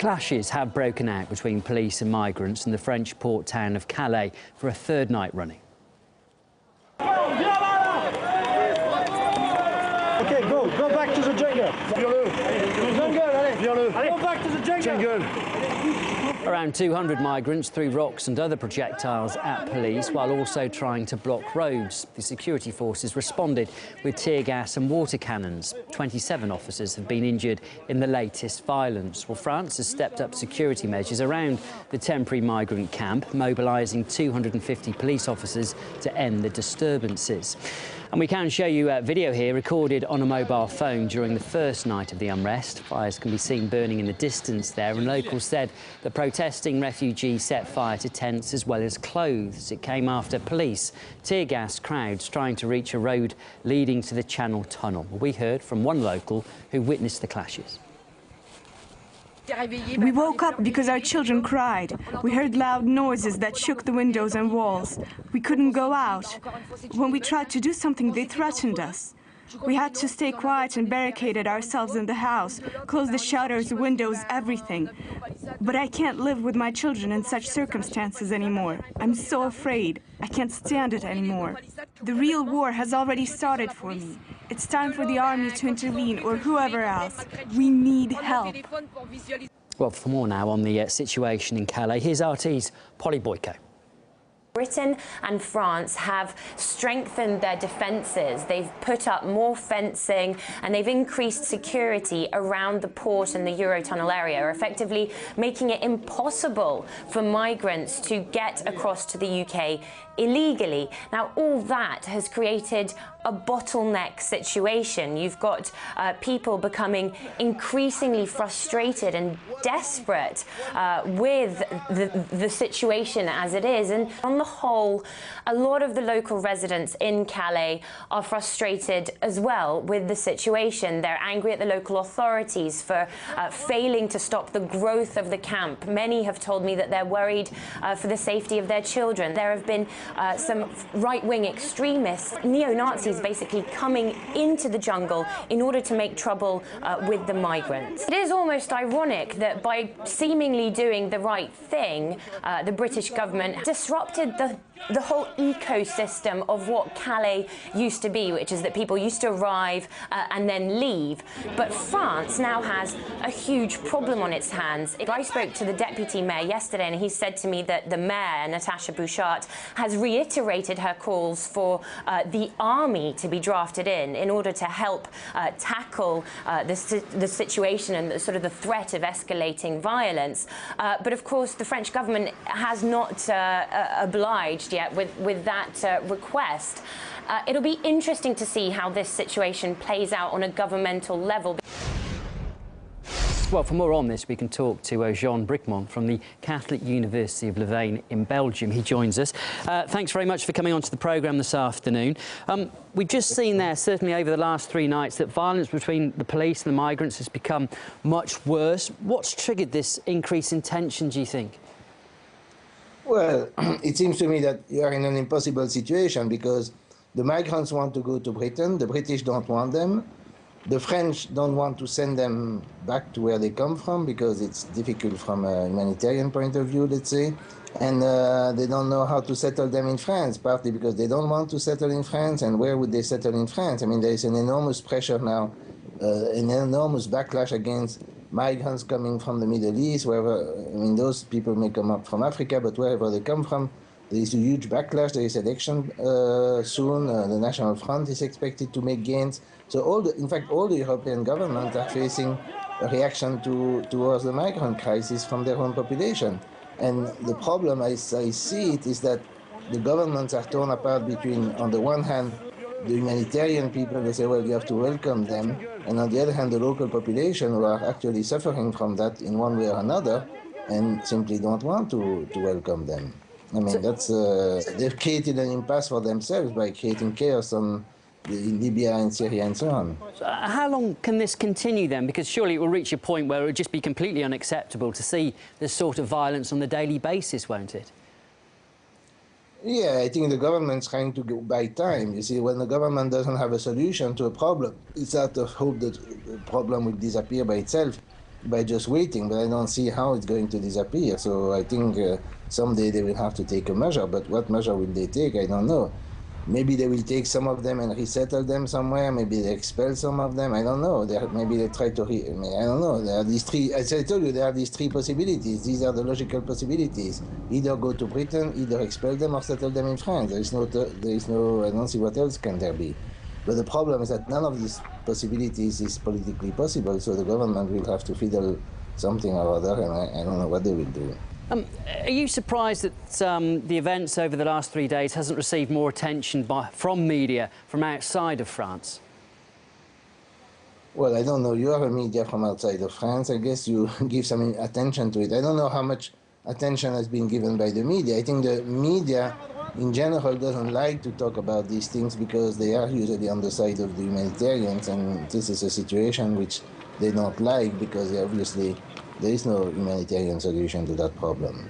Clashes have broken out between police and migrants in the French port town of Calais for a third night running. OK, go back to the jungle. Go back to the jungle. Around 200 migrants threw rocks and other projectiles at police while also trying to block roads. The security forces responded with tear gas and water cannons. 27 officers have been injured in the latest violence. Well, France has stepped up security measures around the temporary migrant camp, mobilising 250 police officers to end the disturbances. And we can show you a video here recorded on a mobile phone during the first night of the unrest. Fires can be seen burning in the distance there, and locals said the protesting refugees set fire to tents as well as clothes. It came after police tear gas crowds trying to reach a road leading to the Channel Tunnel. We heard from one local who witnessed the clashes. We woke up because our children cried. We heard loud noises that shook the windows and walls. We couldn't go out. When we tried to do something, they threatened us. We had to stay quiet and barricaded ourselves in the house, close the shutters, windows, everything. But I can't live with my children in such circumstances anymore. I'm so afraid. I can't stand it anymore. The real war has already started for me. It's time for the army to intervene, or whoever else. We need help. Well, for more now on the situation in Calais, here's RT's Polly Boyko. Britain and France have strengthened their defences. They've put up more fencing and they've increased security around the port and the Eurotunnel area, effectively making it impossible for migrants to get across to the UK illegally. Now, all that has created a bottleneck situation. You've got people becoming increasingly frustrated and desperate with the situation as it is. And on the whole, a lot of the local residents in Calais are frustrated as well with the situation. They're angry at the local authorities for failing to stop the growth of the camp. Many have told me that they're worried for the safety of their children. There have been some right-wing extremists, neo-Nazis, basically coming into the jungle in order to make trouble with the migrants. It is almost ironic that by seemingly doing the right thing, the British government disrupted the whole ecosystem of what Calais used to be, which is that people used to arrive and then leave. But France now has a huge problem on its hands. I spoke to the deputy mayor yesterday, and he said to me that the mayor, Natasha Bouchard, has reiterated her calls for the army to be drafted in order to help tackle the situation and sort of the threat of escalating violence. But of course, the French government has not obliged yet with that request. It'll be interesting to see how this situation plays out on a governmental level. Well, for more on this, we can talk to Jean Bricmont from the Catholic University of Louvain in Belgium. He joins us. Thanks very much for coming onto the programme this afternoon. We've just seen there, certainly over the last 3 nights, that violence between the police and the migrants has become much worse. What's triggered this increase in tension, do you think? Well, it seems to me that you are in an impossible situation because the migrants want to go to Britain, the British don't want them, the French don't want to send them back to where they come from because it's difficult from a humanitarian point of view, let's say, and they don't know how to settle them in France, partly because they don't want to settle in France, and where would they settle in France? I mean, there is an enormous pressure now, an enormous backlash against migrants coming from the Middle East, wherever, I mean, those people may come up from Africa, but wherever they come from, there is a huge backlash. There is election soon. The National Front is expected to make gains. So in fact, all the European governments are facing a reaction towards the migrant crisis from their own population. And the problem, as I see it, is that the governments are torn apart between, on the one hand, the humanitarian people, they say, well, you have to welcome them. And on the other hand, the local population who are actually suffering from that in one way or another and simply don't want to welcome them. I mean, they've created an impasse for themselves by creating chaos in Libya and Syria and so on. So how long can this continue then? Because surely it will reach a point where it would just be completely unacceptable to see this sort of violence on a daily basis, won't it? Yeah, I think the government's trying to buy time. You see, when the government doesn't have a solution to a problem, it's out of hope that the problem will disappear by itself. by just waiting, but I don't see how it's going to disappear. So I think someday they will have to take a measure, but what measure will they take? I don't know. Maybe they will take some of them and resettle them somewhere. Maybe they expel some of them. I don't know. Maybe they try to. I don't know. There are these three. As I told you, there are these three possibilities. These are the logical possibilities. Either go to Britain, either expel them, or settle them in France. There is no. I don't see what else can there be. But the problem is that none of these possibilities is politically possible. So the government will have to fiddle something or other, and I don't know what they will do. Are you surprised that the events over the last 3 days hasn't received more attention from media from outside of France? Well, I don't know. You are a media from outside of France. I guess you give some attention to it. I don't know how much attention has been given by the media. I think the media in general doesn't like to talk about these things because they are usually on the side of the humanitarians, and this is a situation which they don't like because obviously there is no humanitarian solution to that problem.